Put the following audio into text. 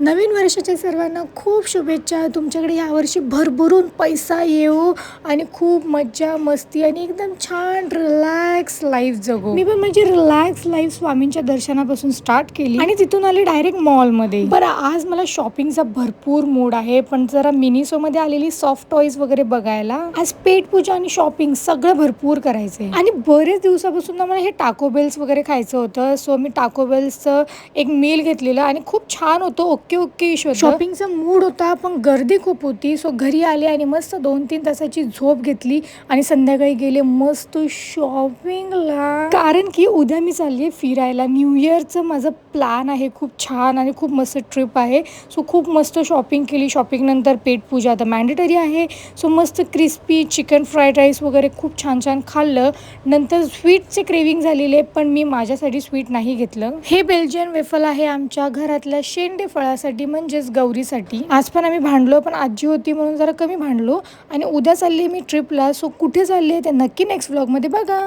नवीन वर्षाच्या सर्वांना खूप शुभेच्छा. तुमच्याकडे यावर्षी भरभरून पैसा येऊ आणि खूप मज्जा मस्ती आणि एकदम छान रिलॅक्स लाईफ जगू. मी पण म्हणजे रिलॅक्स लाईफ स्वामींच्या दर्शनापासून स्टार्ट केली आणि तिथून आले डायरेक्ट मॉलमध्ये. बरं, आज मला शॉपिंगचा भरपूर मूड आहे, पण जरा मिनिसोमध्ये आलेली सॉफ्ट टॉईज वगैरे बघायला. आज पेट पूजा आणि शॉपिंग सगळं भरपूर करायचंय आणि बरेच दिवसापासून ना मला हे टाको बेल्स वगैरे खायचं होतं. सो मी टाको बेल्सचं एक मील घेतलेलं आणि खूप छान होतं. ओके शॉपिंगचा मूड होता, पण गर्दी खूप होती. सो घरी आले आणि मस्त 2-3 तासाची झोप घेतली आणि संध्याकाळी गेले मस्त शॉपिंगला. कारण की उद्या मी चालली फिरायला. न्यू इयरचं माझं प्लॅन आहे खूप छान आणि खूप मस्त ट्रिप आहे. सो खूप मस्त शॉपिंग केली. शॉपिंग नंतर पेट पूजा आता मॅन्डेटरी आहे. सो मस्त क्रिस्पी चिकन फ्राईड राईस वगैरे खूप छान छान खाल्लं. नंतर स्वीटचे क्रेविंग झालेले, पण मी माझ्यासाठी स्वीट नाही घेतलं. हे बेल्जियन वेफल आहे आमच्या घरातल्या शेंडे फळासाठी, म्हणजेच गौरीसाठी. आज पण आम्ही भांडलो, पण आजी होती म्हणून जरा कमी भांडलो. आणि उद्या चालली मी ट्रिपला. सो कुठे चालली ते नक्की नेक्स्ट व्लॉगमध्ये बघा.